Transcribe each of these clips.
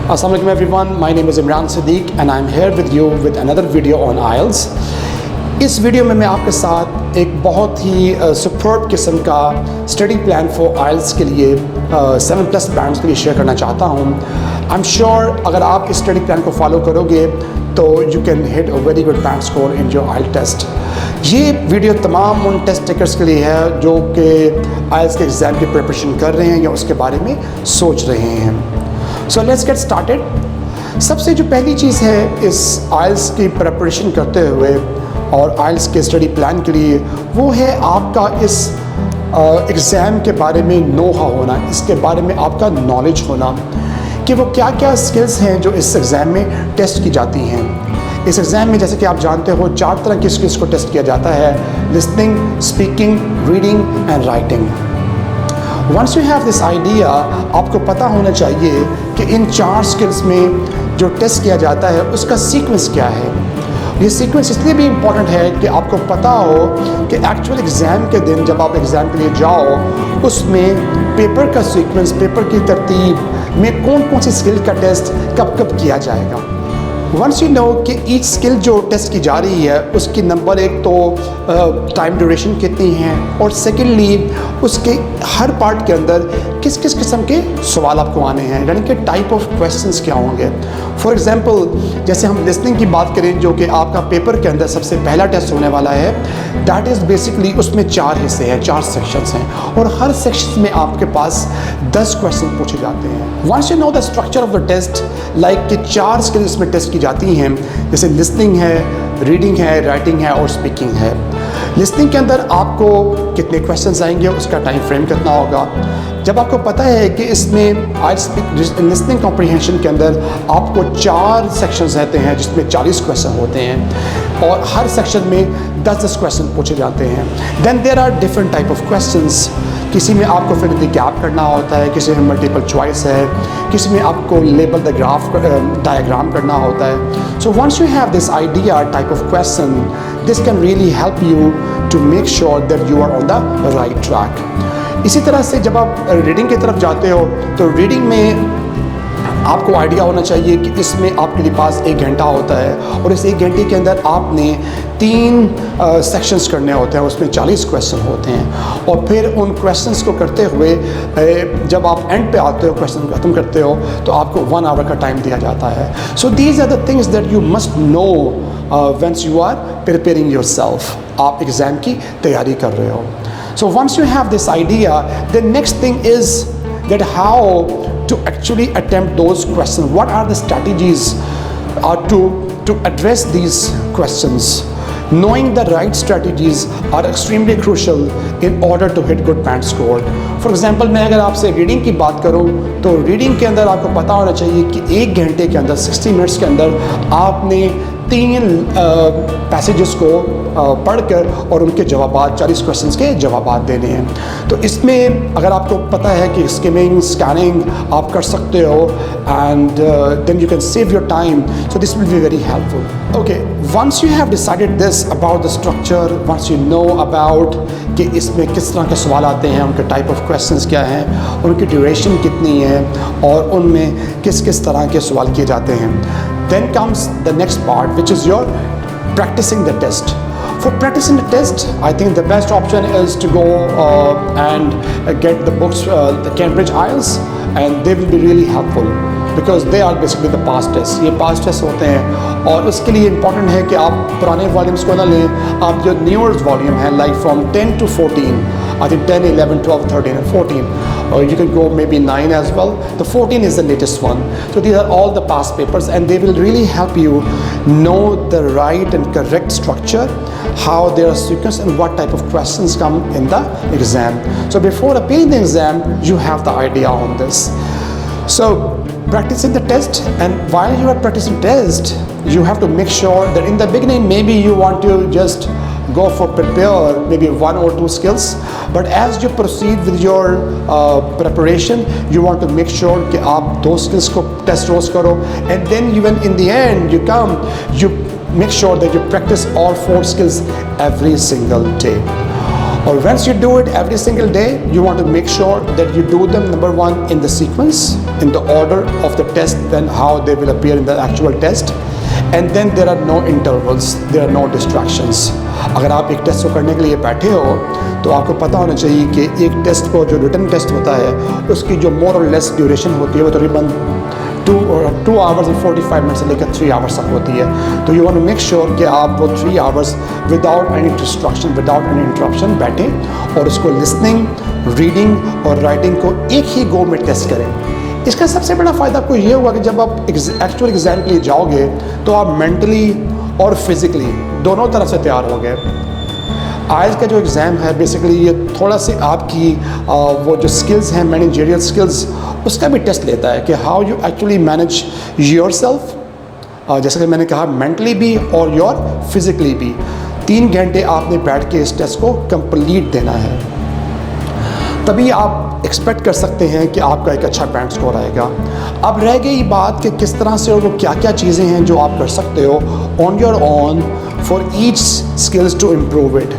Assalamualaikum everyone, my name is Imran Siddiq and I'm here with you with another video on IELTS. इस video में मैं आपके साथ एक बहुत ही सुपर्ब किस्म का स्टडी प्लान फॉर IELTS के लिए 7+ बैंड्स के लिए शेयर करना चाहता हूँ. आई एम श्योर अगर आप इस स्टडी प्लान को फॉलो करोगे तो you can hit a very good band score in your IELTS test. ये वीडियो तमाम उन टेस्ट टेकर्स के लिए है जो कि IELTS के एग्ज़ाम की प्रिपरेशन कर रहे हैं या उसके बारे में सोच रहे हैं. So let's get started. सबसे जो पहली चीज़ है इस IELTS की प्रिपरेशन करते हुए और IELTS के स्टडी प्लान के लिए, वो है आपका इस एग्ज़ाम के बारे में नो हाउ होना, इसके बारे में आपका नॉलेज होना कि वो क्या क्या स्किल्स हैं जो इस एग्ज़ाम में टेस्ट की जाती हैं. इस एग्ज़ाम में जैसे कि आप जानते हो 4 तरह की स्किल्स को टेस्ट किया जाता है: listening, speaking, reading and writing. Once you have this idea, आपको पता होना चाहिए कि इन 4 स्किल्स में जो टेस्ट किया जाता है उसका सीक्वेंस क्या है. ये सीक्वेंस इसलिए भी इम्पॉर्टेंट है कि आपको पता हो कि एक्चुअल एग्ज़ाम के दिन जब आप एग्ज़ाम के लिए जाओ उसमें पेपर का सीक्वेंस, पेपर की तरतीब में कौन कौन सी स्किल का टेस्ट कब कब किया जाएगा. वंस यू नो कि ईच स्किल जो टेस्ट की जा रही है उसकी नंबर 1 तो टाइम ड्यूरेशन कितनी है और सेकेंडली उसके हर पार्ट के अंदर किस किस किस्म के सवाल आपको आने हैं, यानी कि टाइप ऑफ क्वेश्चंस क्या होंगे. फॉर एग्जांपल जैसे हम लिसनिंग की बात करें जो कि आपका पेपर के अंदर सबसे पहला टेस्ट होने वाला है, दैट इज़ बेसिकली उसमें 4 हिस्से हैं, 4 सेक्शंस हैं और हर सेक्शन में आपके पास 10 क्वेश्चन पूछे जाते हैं. Once you know the structure of the test, like कि 4 स्किल्स में टेस्ट की जाती हैं, जैसे लिसनिंग है, रीडिंग है, राइटिंग है और स्पीकिंग है. लिसनिंग के अंदर आपको कितने क्वेश्चंस आएंगे, उसका टाइम फ्रेम कितना होगा. जब आपको पता है कि इसमें लिसनिंग कॉम्प्रिहेंशन के अंदर आपको 4 सेक्शंस रहते हैं जिसमें 40 क्वेश्चन होते हैं और हर सेक्शन में 10-10 क्वेश्चन पूछे जाते हैं. Then there are different type of questions. किसी में आपको फिर द गैप करना होता है, किसी में मल्टीपल चॉइस है, किसी में आपको लेबल द ग्राफ डायग्राम करना होता है. So once you have this idea type of question, this can really help you to make sure that you are on the right track. इसी तरह से जब आप रीडिंग की तरफ जाते हो तो रीडिंग में आपको आइडिया होना चाहिए कि इसमें आपके पास 1 घंटा होता है और इस 1 घंटे के अंदर आपने 3 सेक्शंस करने होते हैं, उसमें 40 क्वेश्चन होते हैं और फिर उन क्वेश्चंस को करते हुए जब आप एंड पे आते हो, क्वेश्चन ख़त्म करते हो तो आपको 1 आवर का टाइम दिया जाता है. So these are the things that you must know whence you are preparing yourself. आप एग्ज़ाम की तैयारी कर रहे हो. So once you have this idea, the next thing is that how to actually attempt those questions. What are the strategies to address these questions? Knowing the right strategies are extremely crucial in order to hit good band score. For example, मैं अगर आपसे reading की बात करूँ तो reading के अंदर आपको पता होना चाहिए कि 1 घंटे के अंदर 60 मिनट्स के अंदर आपने 3 पैसेजेस को पढ़कर और उनके जवाबात 40 क्वेश्चंस के जवाबात देने हैं. तो इसमें अगर आपको पता है कि स्किमिंग, स्कैनिंग आप कर सकते हो and then you can save your time. So this will be very helpful. Okay, once you have decided this about the structure, once you know about कि इसमें किस तरह के सवाल आते हैं, उनके टाइप ऑफ क्वेश्चंस क्या हैं, उनकी ड्यूरेशन कितनी है और उनमें किस किस तरह के सवाल किए जाते हैं, then comes the next part, which is your practicing the test. For practicing the test, I think the best option is to go and get the books, the Cambridge IELTS, and they will be really helpful because they are basically the past tests. ये past tests होते हैं और उसके लिए important है कि आप पुराने वॉल्यूम्स को ना लें, आप जो न्यूअर वॉल्यूम है like from 10 to 14, I think 10, 11, 12, 13 and 14, or you can go maybe 9 as well. The 14 is the latest one. So these are all the past papers and they will really help you know the right and correct structure, how their sequence and what type of questions come in the exam. So before appearing the exam, you have the idea on this. So practicing the test, and while you are practicing test, you have to make sure that in the beginning maybe you want to just go for prepare maybe 1 or 2 skills, but as you proceed with your preparation, you want to make sure कि आप 2 skills को test rows करो, and then even in the end you make sure that you practice all 4 skills every single day. Or once you do it every single day, you want to make sure that you do them, number one, in the sequence, in the order of the test, then how they will appear in the actual test. And then there are no intervals, there are no distractions. अगर आप एक test को करने के लिए बैठे हो तो आपको पता होना चाहिए कि एक टेस्ट को, जो रिटन टेस्ट होता है, उसकी जो मोर और लेस ड्यूरेशन होती है वो तकरीबन 2 hours and 45 minutes से लेकर 3 hours तक होती है. तो you want to make sure कि आप वो 3 hours without any distraction, without any interruption बैठें और उसको लिसनिंग, रीडिंग और राइटिंग को एक ही गो में टेस्ट करें. इसका सबसे बड़ा फ़ायदा आपको ये हुआ कि जब आप एक्चुअल एग्ज़ाम के लिए जाओगे तो आप मेंटली और फिज़िकली दोनों तरफ से तैयार हो गए. आइल्स का जो एग्ज़ाम है बेसिकली ये थोड़ा सी आपकी वो जो स्किल्स हैं, मैनेजरियल स्किल्स, उसका भी टेस्ट लेता है कि how you actually manage your self, जैसे कि मैंने कहा मेंटली भी और योर फिज़िकली भी. 3 घंटे आपने बैठ के इस टेस्ट को कंप्लीट देना है, तभी आप एक्सपेक्ट कर सकते हैं कि आपका एक अच्छा बैंड स्कोर आएगा. अब रह गई बात कि किस तरह से और वो क्या क्या चीज़ें हैं जो आप कर सकते हो on your own for each skills to improve it.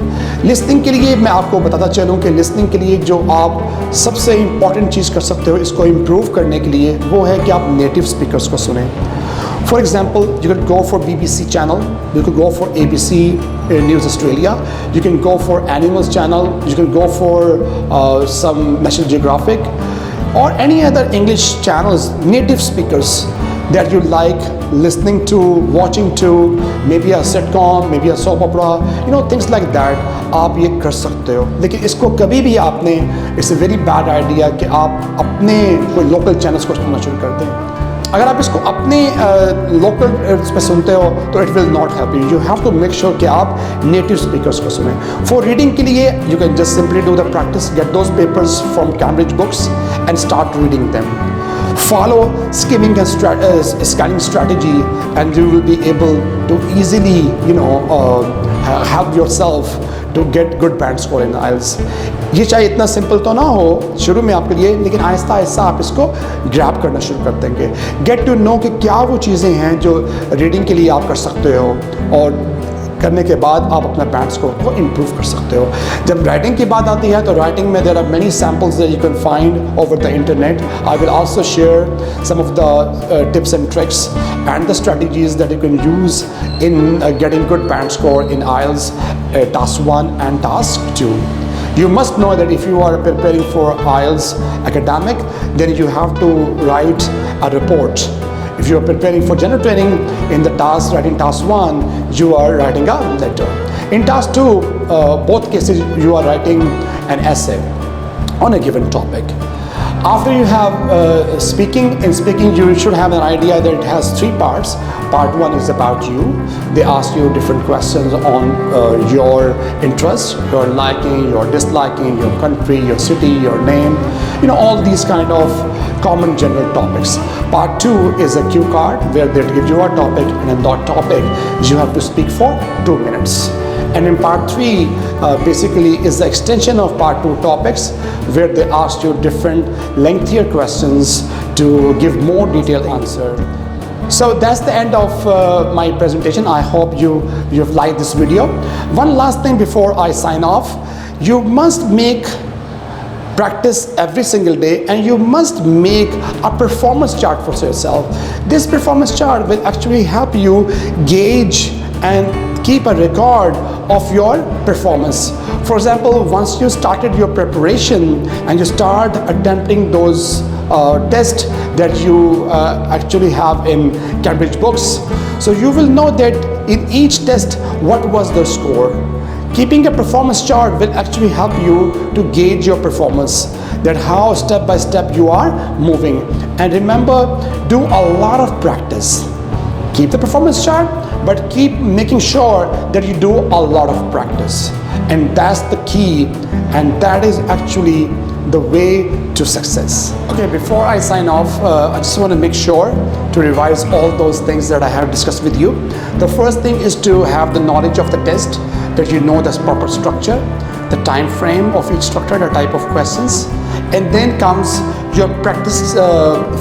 Listening के लिए मैं आपको बताता चलूँ कि लिसनिंग के लिए जो आप सबसे इम्पॉर्टेंट चीज़ कर सकते हो इसको इम्प्रूव करने के लिए, वो है कि आप नेटिव स्पीकर्स को सुनें. For example, you can go for BBC channel, you can go for ABC News Australia, you can go for Animals channel, you can go for some National Geographic or any other English channels, native speakers that you like listening to, watching to, maybe a sitcom, maybe a soap opera, things like that. आप ये कर सकते हो, लेकिन इसको कभी भी आपने, it's a very bad idea कि आप अपने कोई लोकल चैनल्स को सुनना शुरू कर दें. अगर आप इसको अपने लोकल पे सुनते हो तो it will not help you. You have to make sure कि आप नेटिव स्पीकर्स को सुने. फॉर रीडिंग के लिए you can just simply do the practice, get those papers from Cambridge books and start reading them. Follow skimming and scanning strategy and you will be able to easily help yourself to get good band score in IELTS. ये चाहे इतना simple तो ना हो शुरू में आपके लिए, लेकिन आहिस्ता आहिस्ता आप इसको ग्रैब करना शुरू कर देंगे. गेट टू नो कि क्या वो चीज़ें हैं जो रीडिंग के लिए आप कर सकते हो और करने के बाद आप अपना बैंड स्कोर को इम्प्रूव कर सकते हो. जब राइटिंग की बात आती है तो राइटिंग में there are many samples that you can find over the internet. I will also share some of the tips and tricks and the strategies that you can use in getting good band score in IELTS Task 1 and Task 2. You must know that if you are preparing for IELTS academic, then you have to write a report. If you are preparing for general training in the writing task 1, you are writing a letter. In task 2, both cases you are writing an essay on a given topic. After you have speaking, in speaking you should have an idea that it has 3 parts. Part 1 is about you. They ask you different questions on your interests, your liking, your disliking, your country, your city, your name, all these kind of common general topics. Part 2 is a cue card where they give you a topic, and in that topic you have to speak for 2 minutes. And in part 3 basically is the extension of part 2 topics where they ask you different lengthier questions to give more detailed answer. So that's the end of my presentation. I hope you've liked this video. One last thing before I sign off. You must make practice every single day and you must make a performance chart for yourself. This performance chart will actually help you gauge and keep a record of your performance. For example, once you started your preparation and you start attempting those tests that you actually have in Cambridge books, so you will know that in each test what was the score. Keeping a performance chart will actually help you to gauge your performance, that how step by step you are moving. And remember, do a lot of practice. Keep the performance chart, but keep making sure that you do a lot of practice. And that's the key, and that is actually the way to success. Okay, before I sign off, I just want to make sure to revise all those things that I have discussed with you. The first thing is to have the knowledge of the test, that you know the proper structure, the time frame of each structure, the type of questions, and then comes your practice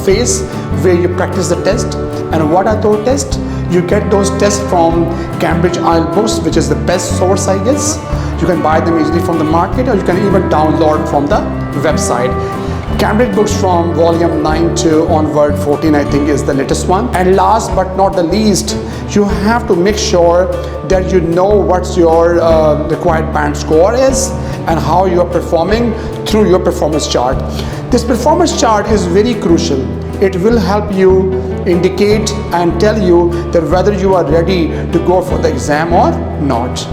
phase where you practice the test. And what are those tests? You get those tests from Cambridge IELTS books, which is the best source, I guess. You can buy them easily from the market, or you can even download from the website. Cambridge books from volume 9 to onward 14, I think, is the latest one. And last but not the least, you have to make sure that you know what's your required band score is and how you are performing through your performance chart. This performance chart is very crucial. It will help you indicate and tell you that whether you are ready to go for the exam or not.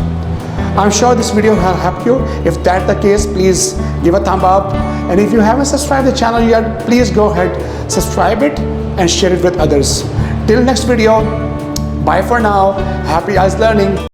I'm sure this video will help you. If that's the case, please give a thumb up. And if you haven't subscribed the channel yet, please go ahead, subscribe it and share it with others. Till next video, bye for now. Happy IELTS learning.